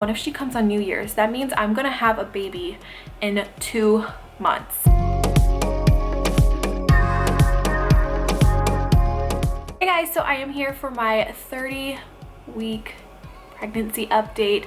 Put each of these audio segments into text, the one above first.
What if she comes on New Year's? That means I'm gonna have a baby in 2 months. Hey guys, so I am here for my 30-week pregnancy update.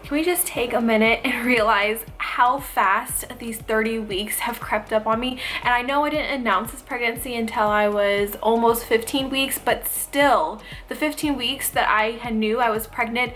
Can we just take a minute and realize how fast these 30 weeks have crept up on me? And I know I didn't announce this pregnancy until I was almost 15 weeks, but still, the 15 weeks that I knew I was pregnant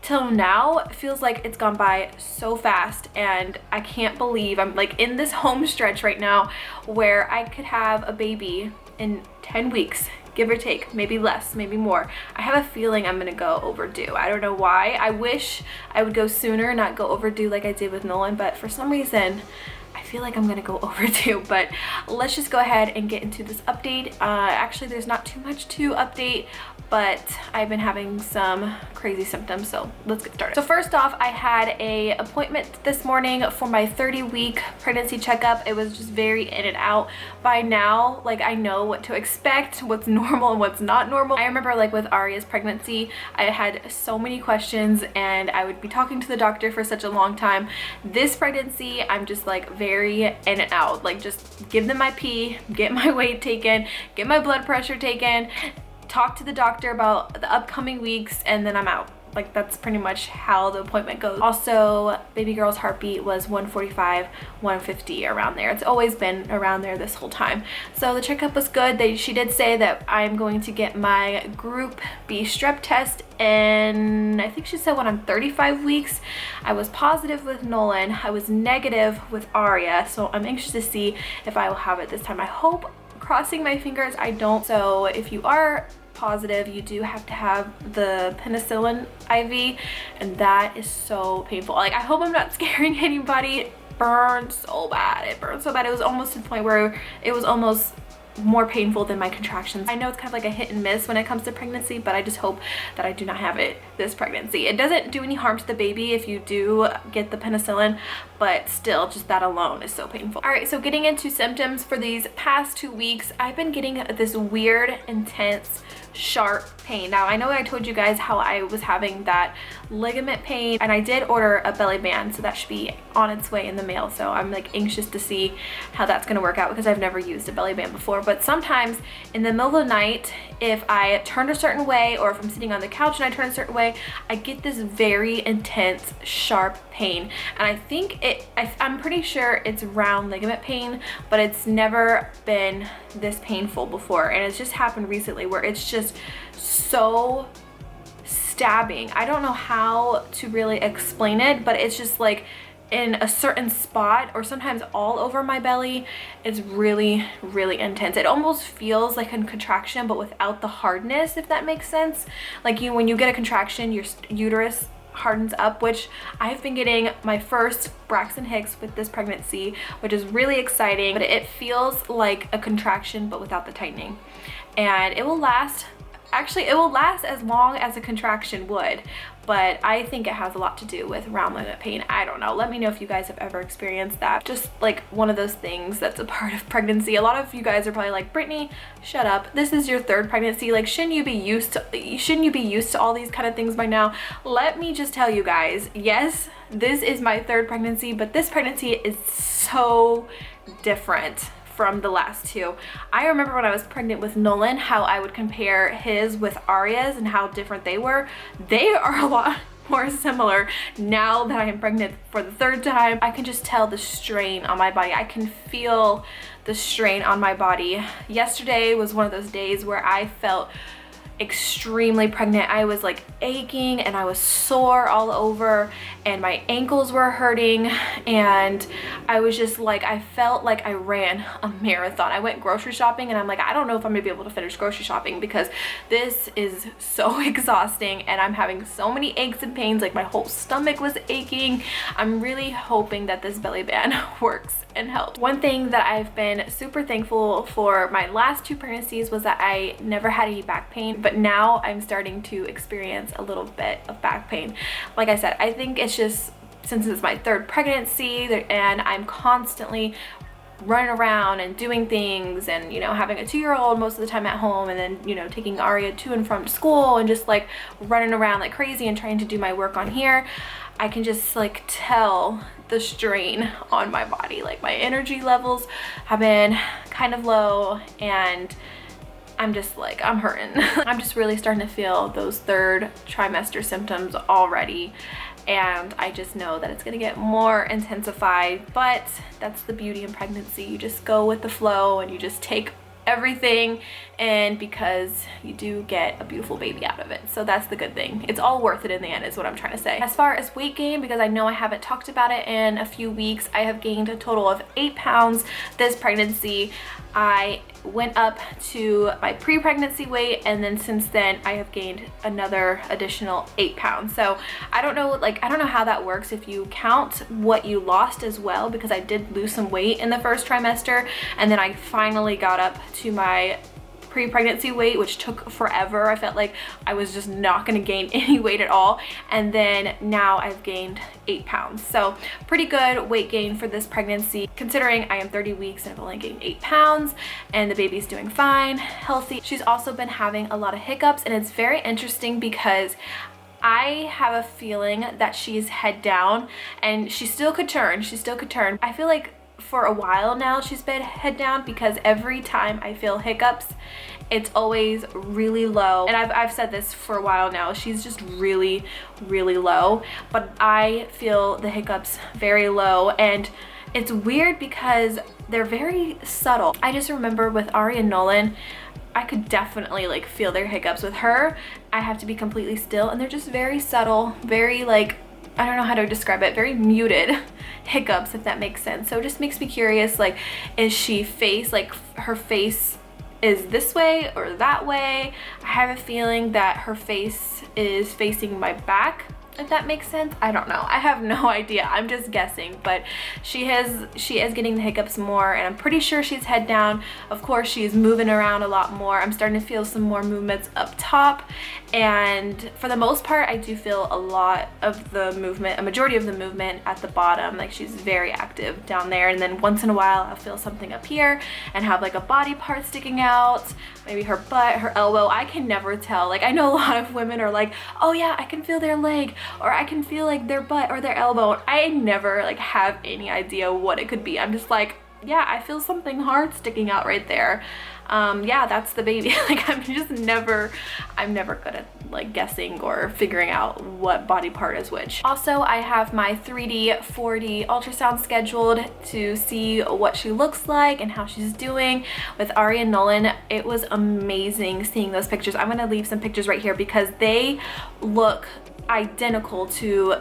till now feels like it's gone by so fast, and I can't believe I'm like in this home stretch right now where I could have a baby in 10 weeks, give or take, maybe less, maybe more. I have a feeling I'm gonna go overdue. I don't know why. I wish I would go sooner, not go overdue like I did with Nolan, but for some reason I feel like I'm gonna go overdue. But let's just go ahead and get into this update. Actually, there's not too much to update, but I've been having some crazy symptoms, so let's get started. So first off, I had a appointment this morning for my 30-week pregnancy checkup. It was just very in and out. By now, like, I know what to expect, what's normal and what's not normal. I remember like with Arya's pregnancy, I had so many questions and I would be talking to the doctor for such a long time. This pregnancy, I'm just like very in and out. Like, just give them my pee, get my weight taken, get my blood pressure taken, talk to the doctor about the upcoming weeks, and then I'm out. Like, that's pretty much how the appointment goes. Also, baby girl's heartbeat was 145, 150, around there. It's always been around there this whole time. So the checkup was good. She did say that I'm going to get my group B strep test, and I think she said when I'm 35 weeks. I was positive with Nolan. I was negative with Arya, so I'm anxious to see if I will have it this time. I hope, crossing my fingers, I don't. So if you are positive, you do have to have the penicillin IV, and that is so painful. Like, I hope I'm not scaring anybody. It burned so bad. It burned so bad. It was almost to the point where it was almost more painful than my contractions. I know it's kind of like a hit and miss when it comes to pregnancy, but I just hope that I do not have it this pregnancy. It doesn't do any harm to the baby if you do get the penicillin, but still, just that alone is so painful. All right, so getting into symptoms for these past 2 weeks, I've been getting this weird, intense, sharp pain. Now, I know I told you guys how I was having that ligament pain, and I did order a belly band, so that should be on its way in the mail. So I'm like anxious to see how that's gonna work out because I've never used a belly band before. But sometimes in the middle of the night, if I turn a certain way, or if I'm sitting on the couch and I turn a certain way, I get this very intense, sharp pain. And I think I'm pretty sure it's round ligament pain, but it's never been this painful before. And it's just happened recently where it's just so stabbing. I don't know how to really explain it, but it's just like in a certain spot, or sometimes all over my belly. It's really, really intense. It almost feels like a contraction, but without the hardness, if that makes sense. Like, when you get a contraction, your uterus hardens up, which I've been getting my first Braxton Hicks with this pregnancy, which is really exciting. But it feels like a contraction, but without the tightening. And it will last, actually it will last as long as a contraction would, but I think it has a lot to do with round ligament pain. I don't know. Let me know if you guys have ever experienced that. Just like one of those things that's a part of pregnancy. A lot of you guys are probably like, Brittany, shut up. This is your 3rd pregnancy. Like, shouldn't you be used to all these kind of things by now? Let me just tell you guys, yes, this is my 3rd pregnancy, but this pregnancy is so different from the last 2. I remember when I was pregnant with Nolan, how I would compare his with Arya's and how different they were. They are a lot more similar now that I am pregnant for the 3rd time. I can just tell the strain on my body. I can feel the strain on my body. Yesterday was one of those days where I felt extremely pregnant. I was like aching and I was sore all over, and my ankles were hurting, and I was just like, I felt like I ran a marathon. I went grocery shopping and I'm like, I don't know if I'm gonna be able to finish grocery shopping because this is so exhausting and I'm having so many aches and pains. Like, my whole stomach was aching. I'm really hoping that this belly band works and helps. One thing that I've been super thankful for my last 2 pregnancies was that I never had any back pain, but now I'm starting to experience a little bit of back pain. Like I said, I think it's just since it's my 3rd pregnancy and I'm constantly running around and doing things, and, you know, having a 2-year-old most of the time at home, and then, you know, taking Aria to and from school and just like running around like crazy and trying to do my work on here, I can just like tell the strain on my body. Like my energy levels have been kind of low, and I'm just like, I'm hurting. I'm just really starting to feel those 3rd trimester symptoms already, and I just know that it's gonna get more intensified, but that's the beauty in pregnancy. You just go with the flow and you just take everything, and because you do get a beautiful baby out of it, so that's the good thing. It's all worth it in the end is what I'm trying to say. As far as weight gain, because I know I haven't talked about it in a few weeks, I have gained a total of 8 pounds this pregnancy. I went up to my pre-pregnancy weight, and then since then I have gained another additional 8 pounds. So I don't know, like, I don't know how that works if you count what you lost as well, because I did lose some weight in the 1st trimester, and then I finally got up to my pre-pregnancy weight, which took forever. I felt like I was just not going to gain any weight at all, and then now I've gained 8 pounds. So pretty good weight gain for this pregnancy, considering I am 30 weeks and I've only gained 8 pounds, and the baby's doing fine, healthy. She's also been having a lot of hiccups, and it's very interesting because I have a feeling that she's head down, and she still could turn. I feel like for a while now she's been head down, because every time I feel hiccups, it's always really low. And I've said this for a while now, she's just really, really low, but I feel the hiccups very low, and it's weird because they're very subtle. I just remember with Ari and Nolan, I could definitely like feel their hiccups. With her, I have to be completely still, and they're just very subtle, very like, I don't know how to describe it, very muted hiccups, if that makes sense. So it just makes me curious, like, is she her face is this way or that way? I have a feeling that her face is facing my back, if that makes sense. I don't know. I have no idea. I'm just guessing, but she is getting the hiccups more, and I'm pretty sure she's head down. Of course, she's moving around a lot more. I'm starting to feel some more movements up top, and for the most part, I do feel a lot of the movement, a majority of the movement at the bottom. Like, she's very active down there, and then once in a while I'll feel something up here and have like a body part sticking out, maybe her butt, her elbow. I can never tell. Like, I know a lot of women are like, oh yeah, I can feel their leg, or I can feel like their butt or their elbow. I never like have any idea what it could be. I'm just like, yeah, I feel something hard sticking out right there. Yeah, that's the baby. Like, I'm never good at like guessing or figuring out what body part is which. Also, I have my 3D 4D ultrasound scheduled to see what she looks like and how she's doing. With Ari and Nolan, it was amazing seeing those pictures. I'm gonna leave some pictures right here because they look identical to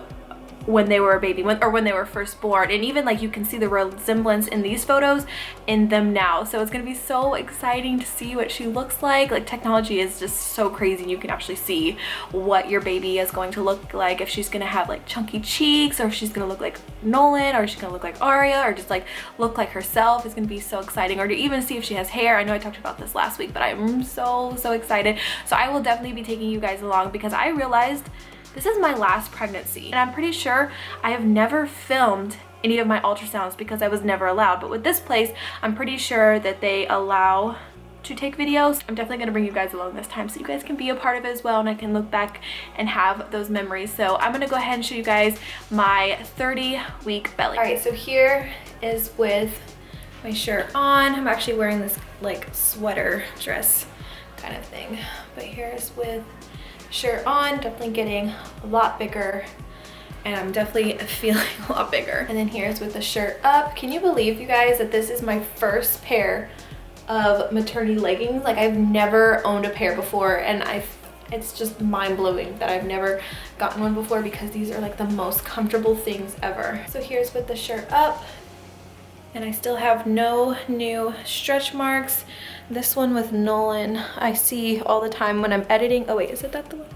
when they were a baby, when they were first born, and even like you can see the resemblance in these photos in them now. So it's gonna be so exciting to see what she looks like. Like, technology is just so crazy. You can actually see what your baby is going to look like, if she's gonna have like chunky cheeks, or if she's gonna look like Nolan, or if she's gonna look like Aria, or just like look like herself. It's gonna be so exciting. Or to even see if she has hair. I know I talked about this last week, but I'm so excited. So I will definitely be taking you guys along, because I realized this is my last pregnancy, and I'm pretty sure I have never filmed any of my ultrasounds because I was never allowed. But with this place, I'm pretty sure that they allow to take videos. I'm definitely gonna bring you guys along this time so you guys can be a part of it as well, and I can look back and have those memories. So I'm gonna go ahead and show you guys my 30-week belly. All right, so here is with my shirt on. I'm actually wearing this like sweater dress kind of thing, but here's with shirt on, definitely getting a lot bigger, and I'm definitely feeling a lot bigger. And then here's with the shirt up. Can you believe, you guys, that this is my first pair of maternity leggings? Like, I've never owned a pair before, and it's just mind-blowing that I've never gotten one before, because these are like the most comfortable things ever. So here's with the shirt up, and I still have no new stretch marks. This one with Nolan, I see all the time when I'm editing. Oh wait, is it that the one?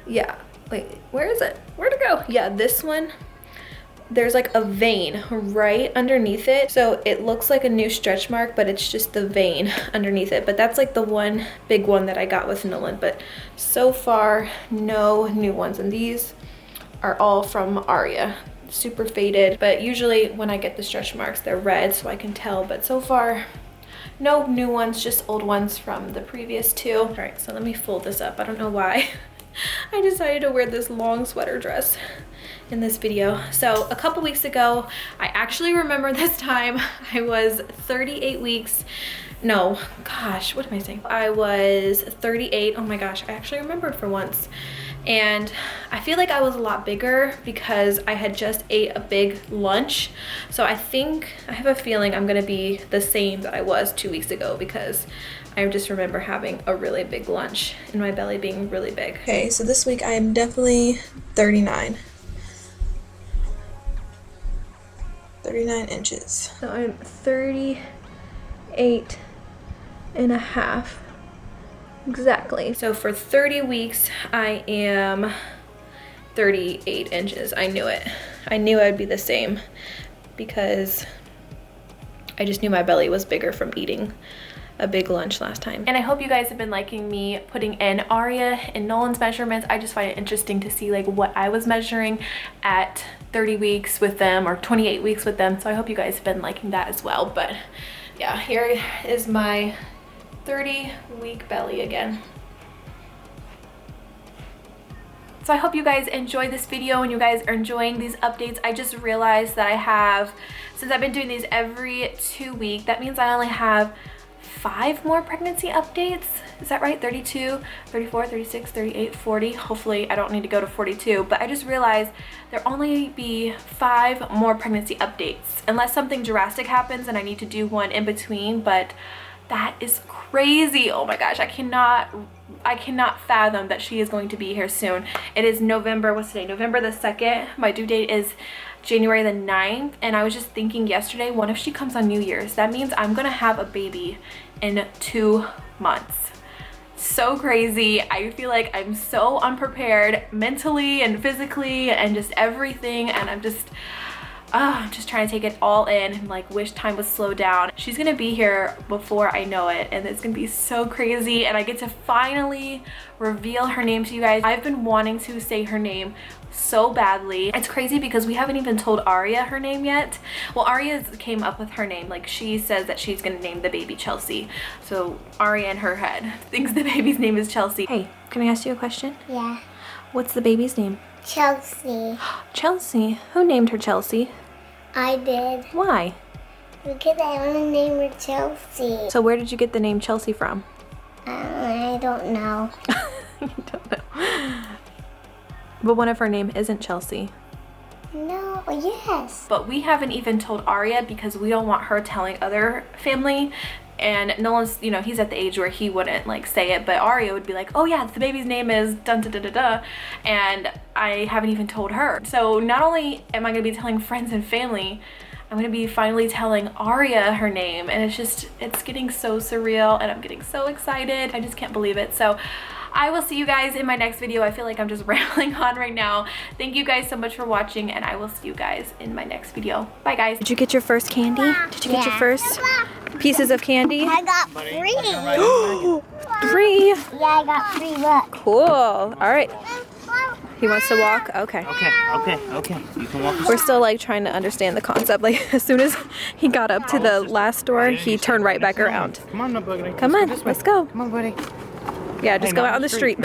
Yeah, wait, where is it? Where'd it go? Yeah, this one, there's like a vein right underneath it. So it looks like a new stretch mark, but it's just the vein underneath it. But that's like the one big one that I got with Nolan. But so far, no new ones. And these are all from Aria. super faded, but usually when I get the stretch marks, they're red so I can tell, but so far, no new ones, just old ones from the previous two. All right, so let me fold this up. I don't know why I decided to wear this long sweater dress in this video. So a couple weeks ago, I actually remember this time, I was 38 weeks. No, gosh, what am I saying? I was 38. Oh my gosh, I actually remembered for once. And I feel like I was a lot bigger because I had just ate a big lunch. So I have a feeling I'm gonna be the same that I was 2 weeks ago because I just remember having a really big lunch and my belly being really big. Okay, so this week I am definitely 39. 39 inches. So I'm 38 and a half. Exactly. So for 30 weeks, I am 38 inches. I knew it. I knew I'd be the same because I just knew my belly was bigger from eating a big lunch last time. And I hope you guys have been liking me putting in Aria and Nolan's measurements. I just find it interesting to see like what I was measuring at 30 weeks with them or 28 weeks with them. So I hope you guys have been liking that as well. But yeah, here is my 30-week belly again. So I hope you guys enjoyed this video and you guys are enjoying these updates. I just realized that I have, since I've been doing these every 2 weeks, that means I only have 5 more pregnancy updates. Is that right? 32, 34, 36, 38, 40. Hopefully I don't need to go to 42, but I just realized there'll only be 5 more pregnancy updates unless something drastic happens and I need to do one in between, but that is crazy. Oh my gosh, I cannot fathom that she is going to be here soon. It is November, what's today? November the 2nd. My due date is January the 9th. And I was just thinking yesterday, what if she comes on New Year's? That means I'm gonna have a baby in 2 months. So crazy. I feel like I'm so unprepared mentally and physically and just everything. And I'm just trying to take it all in and like wish time would slow down. She's gonna be here before I know it and it's gonna be so crazy and I get to finally reveal her name to you guys. I've been wanting to say her name so badly. It's crazy because we haven't even told Aria her name yet. Well, Aria came up with her name. Like she says that she's gonna name the baby Chelsea. So Aria in her head thinks the baby's name is Chelsea. Hey, can I ask you a question? Yeah. What's the baby's name? Chelsea. Chelsea? Who named her Chelsea? I did. Why? Because I want to name her Chelsea. So where did you get the name Chelsea from? I don't know. You don't know. But what if her name isn't Chelsea? No, yes. But we haven't even told Aria because we don't want her telling other family. And Nolan's, you know, he's at the age where he wouldn't like say it, but Aria would be like, oh yeah, the baby's name is dun da da da da, and I haven't even told her. So not only am I gonna be telling friends and family, I'm gonna be finally telling Aria her name, and it's getting so surreal and I'm getting so excited. I just can't believe it. So I will see you guys in my next video. I feel like I'm just rambling on right now. Thank you guys so much for watching and I will see you guys in my next video. Bye guys. Did you get your first candy? Did you get your first pieces of candy? I got 3. 3? Yeah, I got 3, look. Cool. All right. He wants to walk? Okay. Okay. You can walk. We're still like trying to understand the concept. Like as soon as he got up to the last door, he turned right back around. Come on, buddy. Come on, let's go. Come on, buddy. Yeah, just go out on the street.